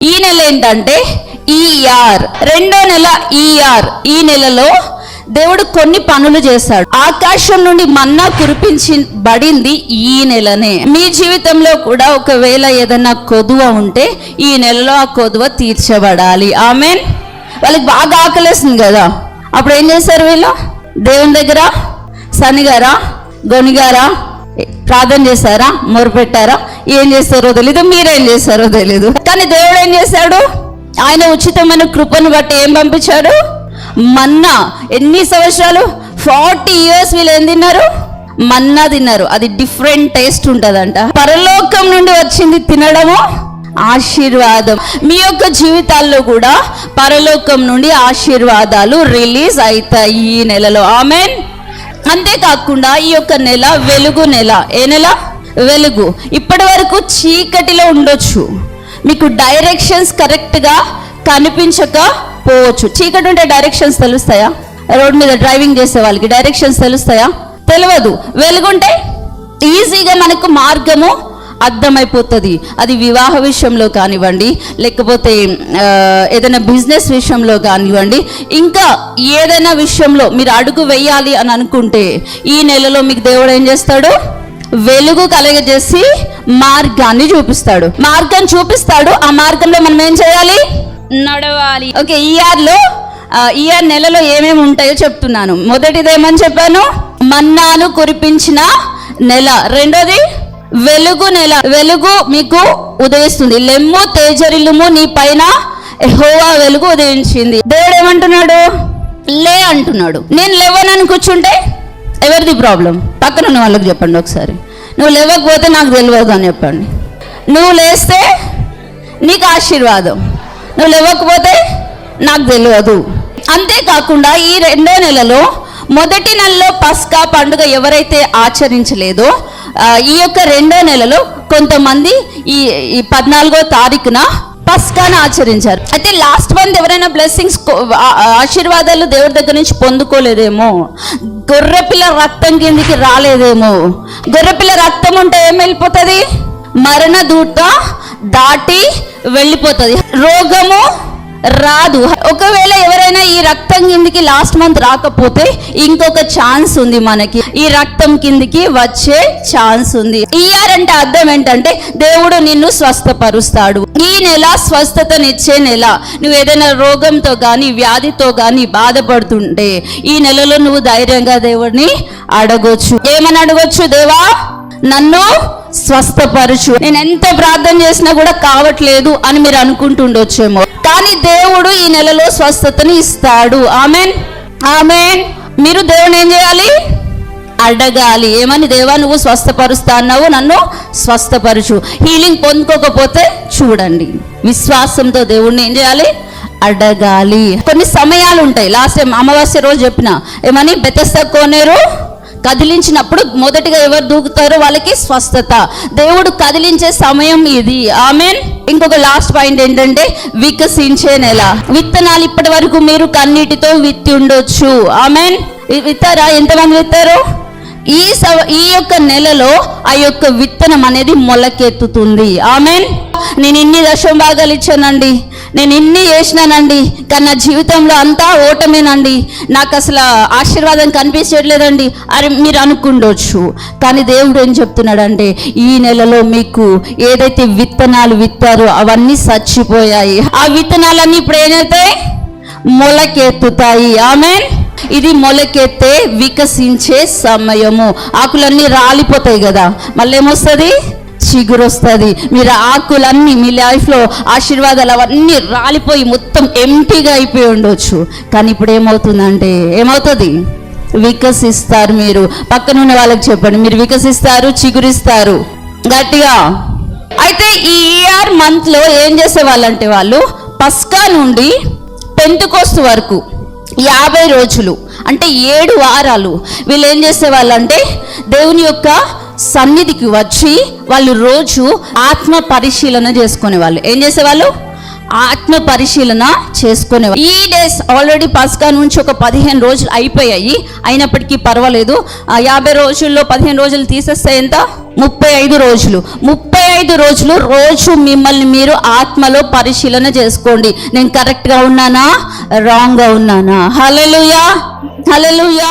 ఈ నెల ఏంటంటే ఈఆర్, రెండో నెల ఈఆర్. ఈ నెలలో దేవుడు కొన్ని పనులు చేశాడు. ఆకాశం నుండి మన్నా కురిపించబడింది ఈ నెలనే. మీ జీవితంలో కూడా ఒకవేళ ఏదైనా కొదువ ఉంటే ఈ నెలలో ఆ కొదువ తీర్చబడాలి. ఆమెన్. వాళ్ళకి బాగా ఆకలేస్తుంది కదా, అప్పుడు ఏం చేశారు వీళ్ళు? దేవుని దగ్గర సనిగారా, గొనిగారా, ప్రార్థన చేశారా, మొరుపెట్టారా? ఏం చేస్తారో తెలీదు, మీరేం చేస్తారో తెలీదు. కానీ దేవుడు ఏం చేశాడు? ఆయన ఉచితమైన కృపను బట్టి ఏం పంపించాడు? మన్నా. ఎన్ని సంవత్సరాలు? 40 years వీళ్ళు ఏం తిన్నారు? మన్నా తిన్నారు. అది డిఫరెంట్ టేస్ట్ ఉంటుందంట. పరలోకం నుండి వచ్చింది తినడము ఆశీర్వాదం. మీ యొక్క జీవితాల్లో కూడా పరలోకం నుండి ఆశీర్వాదాలు రిలీజ్ అవుతాయి ఈ నెలలో. ఆమెన్. అంతేకాకుండా ఈ యొక్క నెల వెలుగు నెల. ఏ నెల? వెలుగు. ఇప్పటి వరకు చీకటిలో ఉండొచ్చు, మీకు డైరెక్షన్స్ కరెక్ట్గా కనిపించకపోవచ్చు. చీకటి ఉంటే డైరెక్షన్స్ తెలుస్తాయా? రోడ్ మీద డ్రైవింగ్ చేసే వాళ్ళకి డైరెక్షన్స్ తెలుస్తాయా? తెలియదు. వెలుగుంటే ఈజీగా మనకు మార్గము అర్థమైపోతుంది. అది వివాహ విషయంలో కానివ్వండి, లేకపోతే ఏదైనా బిజినెస్ విషయంలో కానివ్వండి, ఇంకా ఏదైనా విషయంలో మీరు అడుగు వేయాలి అని అనుకుంటే ఈ నెలలో మీకు దేవుడు ఏం చేస్తాడు? వెలుగు కలగజేసి మార్గాన్ని చూపిస్తాడు. మార్గం చూపిస్తాడు. ఆ మార్గంలో మనం ఏం చేయాలి? నడవాలి. ఓకే, ఈఆర్ నెలలో ఏమేమి ఉంటాయో చెప్తున్నాను. మొదటిది ఏమని చెప్పాను? మన్నాను కురిపించిన నెల. రెండోది వెలుగు నెల. వెలుగు మీకు ఉదయిస్తుంది. లెమ్ము తేజరిల్లుము నీ పైన యెహోవా వెలుగు ఉదయించింది. దేవుడు ఏమంటున్నాడు? లే అంటున్నాడు. నేను లేవనని కూర్చుంటే ఎవరిది ప్రాబ్లం? పక్కన ఉన్న వాళ్ళకి చెప్పండి ఒకసారి. నువ్వు లేవకపోతే నాకు తెలియదు అని చెప్పండి. నువ్వు లేస్తే నీకు ఆశీర్వాదం, నువ్వు లేవకపోతే నాకు తెలియదు. అంతేకాకుండా ఈ రెండో నెలలో మొదటి నెలలో పస్కా పండుగ ఎవరైతే ఆచరించలేదో ఈ యొక్క రెండో నెలలో కొంతమంది ఈ 14వ తారీఖున పస్కాను ఆచరించారు. అయితే లాస్ట్ మంత్ ఎవరైనా బ్లెస్సింగ్స్ ఆశీర్వాదాలు దేవుడి దగ్గర నుంచి పొందుకోలేదేమో, గొర్రెపిల్ల రక్తం కిందికి రాలేదేమో. గొర్రెపిల్ల రక్తం ఉంటే ఏం వెళ్ళిపోతుంది? మరణ దూత దాటి వెళ్ళిపోతుంది, రోగము రాదు. ఒకవేళ ఎవరైనా ఈ రక్తం కిందికి లాస్ట్ మంత్ రాకపోతే ఇంకొక ఛాన్స్ ఉంది మనకి, ఈ రక్తం కిందికి వచ్చే ఛాన్స్ ఉంది. ఈఆర్ అంటే అర్థం ఏంటంటే దేవుడు నిన్ను స్వస్థపరుస్తాడు. ఈ నెల స్వస్థతనిచ్చే నెల. నువ్వు ఏదైనా రోగంతో కానీ వ్యాధితో కానీ బాధపడుతుంటే ఈ నెలలో నువ్వు ధైర్యంగా దేవుడిని అడగొచ్చు. ఏమని అడగొచ్చు? దేవా నన్ను స్వస్థపరచు. నేను ఎంత ప్రార్థన చేసినా కూడా కావట్లేదు అని మీరు అనుకుంటుండొచ్చేమో, కానీ దేవుడు ఈ నెలలో స్వస్థతని ఇస్తాడు. Amen, amen. మీరు దేవుని ఏం చేయాలి? అడగాలి. ఏమని? దేవా నువ్వు స్వస్థపరుస్తా అన్నావు, నన్ను స్వస్థపరచు. హీలింగ్ పొందుకోకపోతే చూడండి, విశ్వాసంతో దేవుడిని ఏం చేయాలి? అడగాలి. కొన్ని సమయాలు ఉంటాయి. లాస్ట్ టైం అమావాస్య రోజు చెప్పిన ఏమని? బెతెస్దా కోనేరు కదిలించినప్పుడు మొదటిగా ఎవరు దూకుతారో వాళ్ళకి స్వస్థత. దేవుడు కదిలించే సమయం ఇది. ఆమెన్. ఇంకొక లాస్ట్ పాయింట్ ఏంటంటే వికసించే నెల. విత్తనాలు ఇప్పటి వరకు మీరు విత్తి ఉండొచ్చు. ఆమెన్. విత్తారా? ఎంతమంది విత్తారు? ఈ యొక్క నెలలో ఆ యొక్క విత్తనం అనేది మొలకెత్తుతుంది. ఆమెన్. నేను ఇన్ని దశమ భాగాలు ఇచ్చానండి, నేను ఇన్ని చేసినానండి, కానీ నా జీవితంలో అంతా ఓటమేనండి, నాకు అసలు ఆశీర్వాదం కనిపించట్లేదండి అని మీరు అనుకుండొచ్చు. కానీ దేవుడు ఏం చెప్తున్నాడంటే ఈ నెలలో మీకు ఏదైతే విత్తనాలు విత్తారో అవన్నీ చచ్చిపోయాయి. ఆ విత్తనాలన్నీ ఇప్పుడు ఏదైతాయి? మొలకెత్తుతాయి. ఆమెన్. ఇది మొలకెత్తే వికసించే సమయము. ఆకులన్నీ రాలిపోతాయి కదా, మళ్ళీ ఏమొస్తుంది? చిగురు వస్తుంది. మీరు ఆకులన్నీ మీ లైఫ్లో ఆశీర్వాదాలు అవన్నీ రాలిపోయి మొత్తం ఎంటీగా అయిపోయి ఉండొచ్చు, కానీ ఇప్పుడు ఏమవుతుందంటే ఏమవుతుంది? వికసిస్తారు. మీరు పక్కనున్న వాళ్ళకి చెప్పండి, మీరు వికసిస్తారు, చిగురిస్తారు గట్టిగా. అయితే ఈ ఈఆర్ మంత్లో ఏం చేసేవాళ్ళంటే వాళ్ళు పస్కా నుండి పెంతెకోస్తు వరకు 50 రోజులు అంటే 7 వారాలు వీళ్ళు ఏం చేసేవాళ్ళంటే దేవుని యొక్క సన్నిధికి వచ్చి వాళ్ళు రోజు ఆత్మ పరిశీలన చేసుకునేవాళ్ళు. ఏం చేసేవాళ్ళు? ఆత్మ పరిశీలన చేసుకునేవాళ్ళు. ఈ డేస్ ఆల్రెడీ పస్కా నుంచి ఒక 15 రోజులు అయిపోయాయి. అయినప్పటికీ పర్వాలేదు. 50 రోజుల్లో 15 రోజులు తీసేస్తే ఎంత? 35 రోజులు. 35 75 రోజులు రోజు మిమ్మల్ని మీరు ఆత్మలో పరిశీలన చేసుకోండి. నేను కరెక్ట్గా ఉన్నానా, రాంగ్గా ఉన్నానా? హల్లెలూయా, హల్లెలూయా.